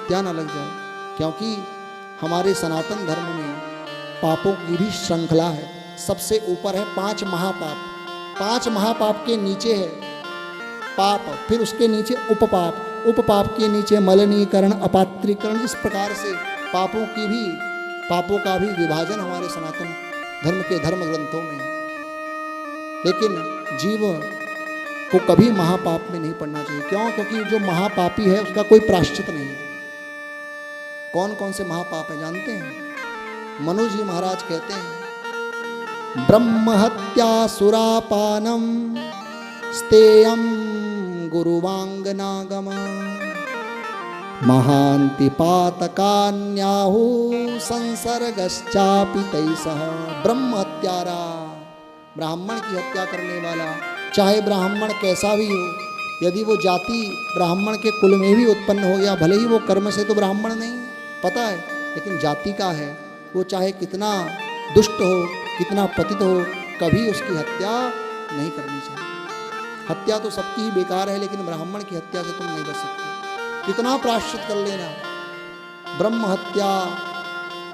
हत्या ना लग जाए, क्योंकि हमारे सनातन धर्म में पापों की भी श्रृंखला है। सबसे ऊपर है 5 महापाप, 5 महापाप के नीचे है पाप, फिर उसके नीचे उपपाप, उपपाप के नीचे मलिनीकरण, अपात्रीकरण। इस प्रकार से पापों का भी विभाजन हमारे सनातन धर्म के धर्म ग्रंथों में है। लेकिन जीव को कभी महापाप में नहीं पड़ना चाहिए। क्यों? क्योंकि जो महापापी है उसका कोई प्रायश्चित नहीं है। कौन कौन से महापाप है जानते हैं? मनु जी महाराज कहते हैं, ब्रह्म हत्या सुरापानम स्तेयम गुरुवांगनागम महांति पातकान्याहु संसर्गश्चापि तैसः। ब्रह्म हत्यारा, ब्राह्मण की हत्या करने वाला, चाहे ब्राह्मण कैसा भी हो, यदि वो जाति ब्राह्मण के कुल में भी उत्पन्न हो गया, भले ही वो कर्म से तो ब्राह्मण नहीं पता है, लेकिन जाति का है, वो चाहे कितना दुष्ट हो, कितना पतित हो, कभी उसकी हत्या नहीं करनी चाहिए। हत्या तो सबकी ही बेकार है, लेकिन ब्राह्मण की हत्या से तुम नहीं बच सकते। कितना प्रायश्चित कर लेना। ब्रह्म हत्या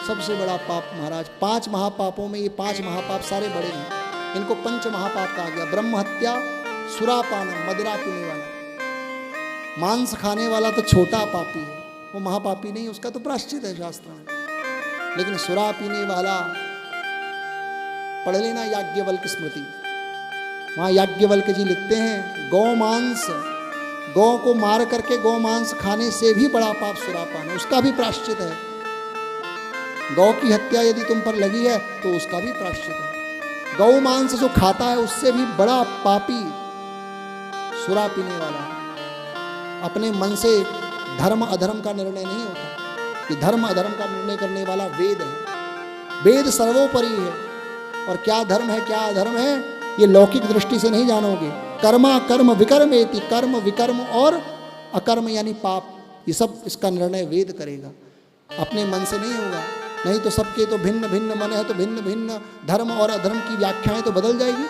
सबसे बड़ा पाप महाराज। 5 महापापों में ये 5 महापाप सारे बड़े हैं, इनको 5 महापाप कहा गया। ब्रह्म हत्या, सुरापान, मदिरा पीने वाला, मांस खाने वाला तो छोटा पापी है, वो महापापी नहीं, उसका तो प्रायश्चित है शास्त्र में। लेकिन सुरा पीने वाला, पढ़ लेना याज्ञवल्क्य स्मृति, वहाँ याज्ञवल्क्य जी लिखते हैं, गौ मांस, गौ को मार करके गौ मांस खाने से भी बड़ा पाप सुरापान है, उसका भी प्रायश्चित है। गौ की हत्या यदि तुम पर लगी है तो उसका भी प्रायश्चित है। गौ मांस जो खाता है उससे भी बड़ा पापी सुरा पीने वाला है। अपने मन से धर्म अधर्म का निर्णय नहीं होता, कि धर्म अधर्म का निर्णय करने वाला वेद है। वेद सर्वोपरि है, और क्या धर्म है क्या अधर्म है ये लौकिक दृष्टि से नहीं जानोगे। कर्मा कर्म विकर्म एति, कर्म विकर्म और अकर्म यानी पाप, ये सब इसका निर्णय वेद करेगा, अपने मन से नहीं होगा। नहीं तो सबके तो भिन्न भिन्न मन है, तो भिन्न भिन्न धर्म और अधर्म की व्याख्याएं तो बदल जाएगी।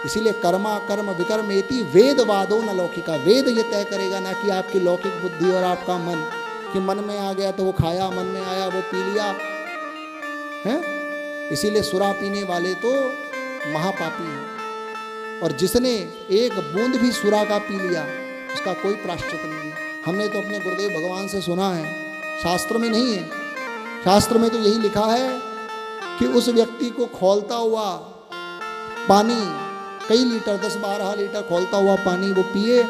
इसीलिए कर्मा कर्म विकर्म एति वेदवादो न लौकिका, वेद ये तय करेगा, ना कि आपकी लौकिक बुद्धि और आपका मन, कि मन में आ गया तो वो खाया, मन में आया वो पी लिया है। इसीलिए सुरा पीने वाले तो महापापी हैं, और जिसने एक बूंद भी सुरा का पी लिया उसका कोई प्रायश्चित नहीं है। हमने तो अपने गुरुदेव भगवान से सुना है, शास्त्र में नहीं है, शास्त्र में तो यही लिखा है कि उस व्यक्ति को खौलता हुआ पानी, कई लीटर 10-12 लीटर खौलता हुआ पानी वो पिए,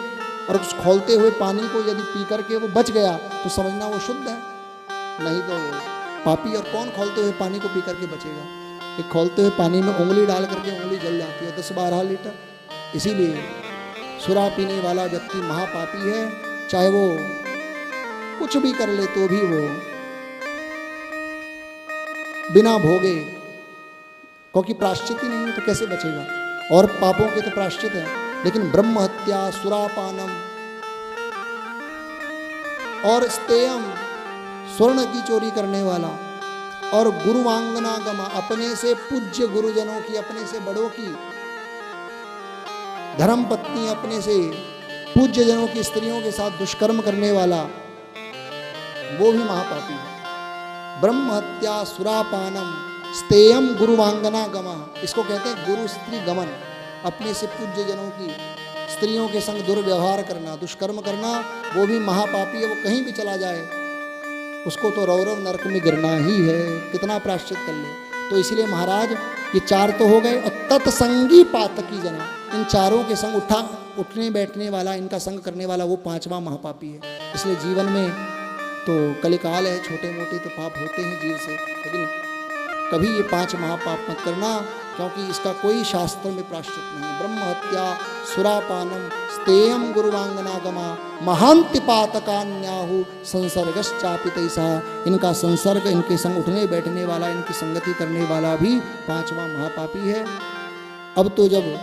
और उस खौलते हुए पानी को यदि पी करके वो बच गया तो समझना वो शुद्ध है, नहीं तो पापी। और कौन खौलते हुए पानी को पी करके बचेगा? एक खौलते हुए पानी में उंगली डाल करके उंगली जल जाती है, 10-12 लीटर। इसीलिए सुरा पीने वाला व्यक्ति महापापी है, चाहे वो कुछ भी कर ले तो भी वो बिना भोगे, क्योंकि प्रायश्चित ही नहीं है तो कैसे बचेगा। और पापों के तो प्रायश्चित है, लेकिन ब्रह्म हत्या, सुरापानम और स्तेयम, स्वर्ण की चोरी करने वाला, और गुरुवांगनागमा, अपने से पूज्य गुरुजनों की, अपने से बड़ों की धर्म पत्नी, अपने से पूज्य जनों की स्त्रियों के साथ दुष्कर्म करने वाला, वो भी महापापी है। ब्रह्म हत्या, सुरापानम, स्तेयम गुरुवांगनागमा, इसको कहते हैं गुरु स्त्री गमन। अपने से पूज्य जनों की स्त्रियों के संग दुर्व्यवहार करना, दुष्कर्म करना, वो भी महापापी है। वो कहीं भी चला जाए उसको तो रौरव नरक में गिरना ही है, कितना प्रायश्चित कर ले। तो इसीलिए महाराज ये 4 तो हो गए, और तत्संगी पातकी जना, इन चारों के संग उठने बैठने वाला, इनका संग करने वाला, वो 5वां महापापी है। इसलिए जीवन में तो कलिकाल है, छोटे मोटे तो पाप होते हैं जीव से, लेकिन कभी ये 5 महापाप मत करना, क्योंकि इसका कोई शास्त्र में प्रायश्चित नहीं। ब्रह्म हत्या, सुरापानम, स्तेयम गुरुवांगनागमा, महांति पातकान्याहु संसर्गश्चापि तैसा, इनका संसर्ग, इनके संग उठने बैठने वाला, इनकी संगति करने वाला भी 5वां महापापी है। अब तो जब